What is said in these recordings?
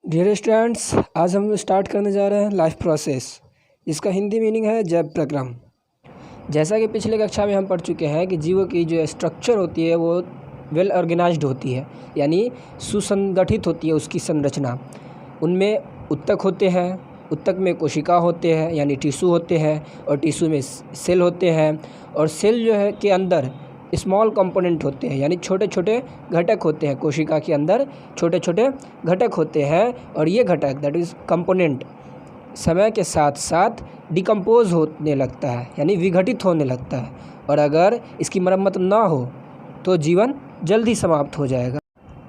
Dear students, आज हम start करने जा रहे हैं लाइफ प्रोसेस। इसका हिंदी मीनिंग है जैव प्रक्रम। जैसा कि पिछले कक्षा में हम पढ़ चुके हैं कि जीवों की जो स्ट्रक्चर होती है वो वेल ऑर्गेनाइज्ड होती है, यानी सुसंगठित होती है उसकी संरचना। उनमें उत्तक होते हैं, उत्तक में कोशिका होते हैं यानी टिश्यू होते हैं, और टिश्यू में सेल होते हैं, और सेल जो है के अंदर स्मॉल कंपोनेंट होते हैं यानी छोटे छोटे घटक होते हैं। कोशिका के अंदर छोटे छोटे घटक होते हैं, और ये घटक दैट इज़ कंपोनेंट समय के साथ साथ डिकम्पोज होने लगता है यानी विघटित होने लगता है, और अगर इसकी मरम्मत ना हो तो जीवन जल्दी समाप्त हो जाएगा।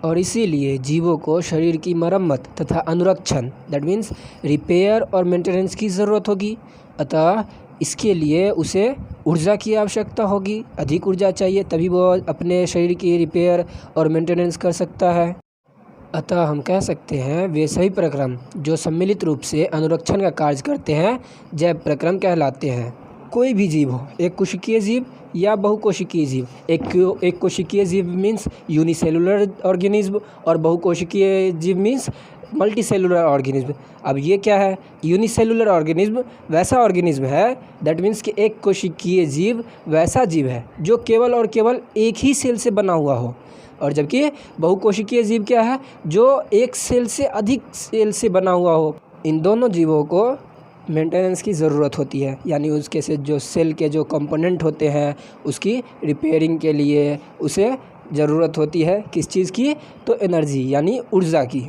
और इसीलिए जीवों को शरीर की मरम्मत तथा अनुरक्षण दैट मीन्स रिपेयर और मेंटेनेंस की ज़रूरत होगी। अतः इसके लिए उसे ऊर्जा की आवश्यकता होगी, अधिक ऊर्जा चाहिए, तभी वो अपने शरीर की रिपेयर और मेंटेनेंस कर सकता है। अतः हम कह सकते हैं वे सभी प्रक्रम जो सम्मिलित रूप से अनुरक्षण का कार्य करते हैं जैव प्रक्रम कहलाते हैं। कोई भी जीव हो, एक कोशिकीय जीव या बहुकोशिकीय जीव। एक कोशिकीय जीव मीन्स यूनिसेलुलर ऑर्गेनिज्म, और बहुकोशिकीय जीव मीन्स मल्टी सेलुलर ऑर्गेनिज्म। अब ये क्या है? यूनिसेलुलर ऑर्गेनिज्म वैसा ऑर्गेनिज्म है दैट मीन्स कि एक कोशिकीय जीव वैसा जीव है जो केवल और केवल एक ही सेल से बना हुआ हो, और जबकि बहुकोशिकीय जीव क्या है? जो एक सेल से अधिक सेल से बना हुआ हो। इन दोनों जीवों को मेंटेनेंस की ज़रूरत होती है, यानी उसके से जो सेल के जो कंपोनेंट होते हैं उसकी रिपेयरिंग के लिए उसे ज़रूरत होती है। किस चीज़ की? तो एनर्जी यानी ऊर्जा की।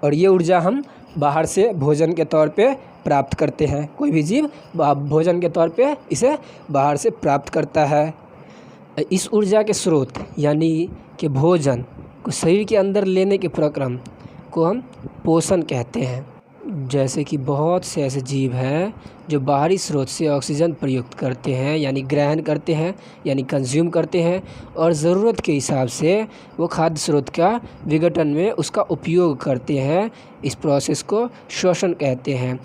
और ये ऊर्जा हम बाहर से भोजन के तौर पे प्राप्त करते हैं। कोई भी जीव भोजन के तौर पे इसे बाहर से प्राप्त करता है। इस ऊर्जा के स्रोत यानी कि भोजन को शरीर के अंदर लेने के प्रक्रम को हम पोषण कहते हैं। जैसे कि बहुत से ऐसे जीव हैं जो बाहरी स्रोत से ऑक्सीजन प्रयुक्त करते हैं यानी ग्रहण करते हैं यानी कंज्यूम करते हैं, और ज़रूरत के हिसाब से वो खाद्य स्रोत का विघटन में उसका उपयोग करते हैं। इस प्रोसेस को श्वसन कहते हैं।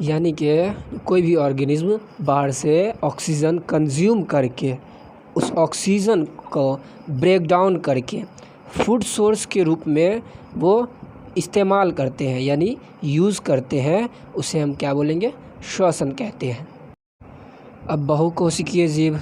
यानी कि कोई भी ऑर्गेनिज्म बाहर से ऑक्सीजन कंज्यूम करके उस ऑक्सीजन को ब्रेक डाउन करके फूड सोर्स के रूप में वो इस्तेमाल करते हैं यानी यूज़ करते हैं, उसे हम क्या बोलेंगे? श्वसन कहते हैं। अब बहुकोशिकीय जीव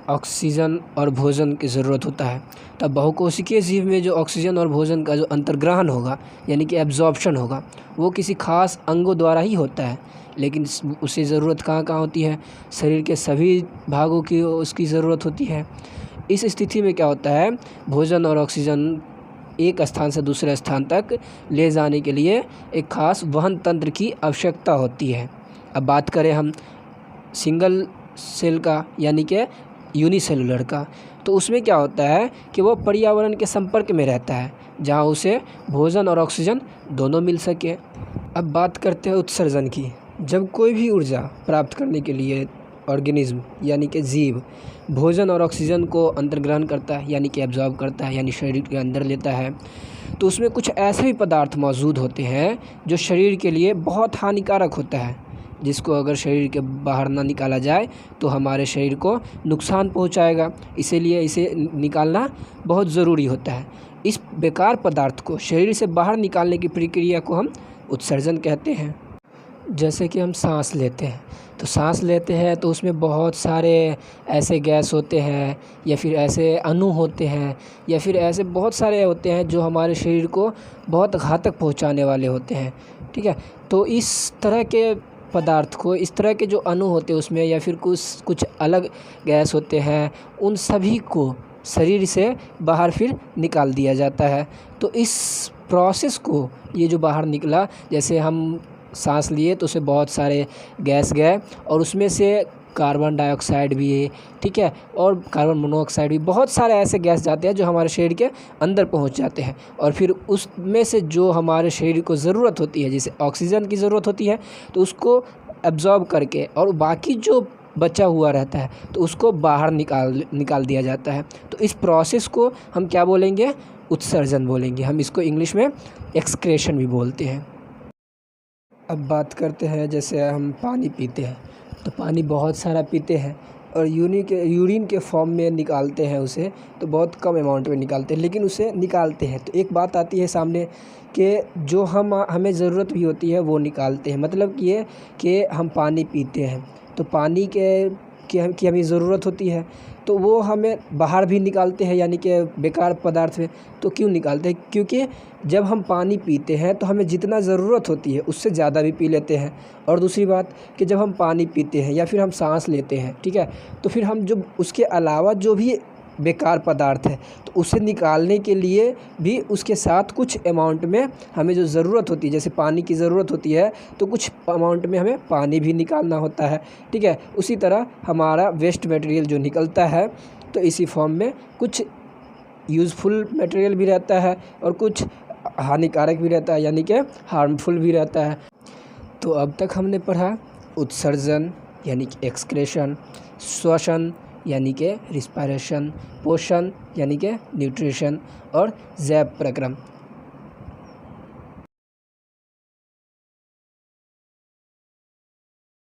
ऑक्सीजन और भोजन की ज़रूरत होता है, तब बहुकोशिकीय जीव में जो ऑक्सीजन और भोजन का जो अंतर्ग्रहण होगा यानी कि एब्जॉर्प्शन होगा वो किसी खास अंगों द्वारा ही होता है। लेकिन उसे ज़रूरत कहाँ कहाँ होती है? शरीर के सभी भागों की उसकी ज़रूरत होती है। इस स्थिति में क्या होता है? भोजन और ऑक्सीजन एक स्थान से दूसरे स्थान तक ले जाने के लिए एक खास वहन तंत्र की आवश्यकता होती है। अब बात करें हम सिंगल सेल का यानी कि यूनिसेलुलर का, तो उसमें क्या होता है कि वो पर्यावरण के संपर्क में रहता है जहाँ उसे भोजन और ऑक्सीजन दोनों मिल सके। अब बात करते हैं उत्सर्जन की। जब कोई भी ऊर्जा प्राप्त करने के लिए ऑर्गेनिज्म यानी कि जीव भोजन और ऑक्सीजन को अंतर्ग्रहण करता है यानी कि एब्जॉर्ब करता है यानी शरीर के अंदर लेता है, तो उसमें कुछ ऐसे भी पदार्थ मौजूद होते हैं जो शरीर के लिए बहुत हानिकारक होता है, जिसको अगर शरीर के बाहर ना निकाला जाए तो हमारे शरीर को नुकसान पहुंचाएगा। इसीलिए इसे निकालना बहुत ज़रूरी होता है। इस बेकार पदार्थ को शरीर से बाहर निकालने की प्रक्रिया को हम उत्सर्जन कहते हैं। जैसे कि हम सांस लेते हैं, तो सांस लेते हैं तो उसमें बहुत सारे ऐसे गैस होते हैं या फिर ऐसे अणु होते हैं या फिर ऐसे बहुत सारे होते हैं जो हमारे शरीर को बहुत घातक पहुंचाने वाले होते हैं। ठीक है, तो इस तरह के पदार्थ को, इस तरह के जो अणु होते हैं उसमें या फिर कुछ अलग गैस होते हैं, उन सभी को शरीर से बाहर फिर निकाल दिया जाता है। तो इस प्रोसेस को, ये जो बाहर निकला, जैसे हम सांस लिए तो उससे बहुत सारे गैस गए और उसमें से कार्बन डाइऑक्साइड भी है, ठीक है, और कार्बन मोनोऑक्साइड भी, बहुत सारे ऐसे गैस जाते हैं जो हमारे शरीर के अंदर पहुंच जाते हैं। और फिर उसमें से जो हमारे शरीर को ज़रूरत होती है, जैसे ऑक्सीजन की ज़रूरत होती है, तो उसको एब्जॉर्ब करके और बाकी जो बचा हुआ रहता है तो उसको बाहर निकाल दिया जाता है। तो इस प्रोसेस को हम क्या बोलेंगे? उत्सर्जन बोलेंगे। हम इसको इंग्लिश में एक्सक्रेशन भी बोलते हैं। अब बात करते हैं, जैसे हम पानी पीते हैं तो पानी बहुत सारा पीते हैं और यूरिन के फॉर्म में निकालते हैं उसे, तो बहुत कम अमाउंट में निकालते हैं, लेकिन उसे निकालते हैं। तो एक बात आती है सामने कि जो हमें ज़रूरत भी होती है वो निकालते हैं। मतलब ये कि हम पानी पीते हैं तो पानी की हमें ज़रूरत होती है, तो वो हमें बाहर भी निकालते हैं, यानी कि बेकार पदार्थ में। तो क्यों निकालते हैं? क्योंकि जब हम पानी पीते हैं तो हमें जितना ज़रूरत होती है उससे ज़्यादा भी पी लेते हैं। और दूसरी बात कि जब हम पानी पीते हैं या फिर हम सांस लेते हैं, ठीक है, तो फिर हम जो उसके अलावा जो भी बेकार पदार्थ है तो उसे निकालने के लिए भी उसके साथ कुछ अमाउंट में हमें जो ज़रूरत होती है, जैसे पानी की ज़रूरत होती है तो कुछ अमाउंट में हमें पानी भी निकालना होता है, ठीक है। उसी तरह हमारा वेस्ट मटेरियल जो निकलता है तो इसी फॉर्म में कुछ यूज़फुल मटेरियल भी रहता है और कुछ हानिकारक भी रहता है, यानी कि हार्मफुल भी रहता है। तो अब तक हमने पढ़ा उत्सर्जन यानी कि एक्सक्रेशन, श्वसन यानी कि रिस्पायरेशन, पोषण यानी कि न्यूट्रिशन और जैव प्रक्रम।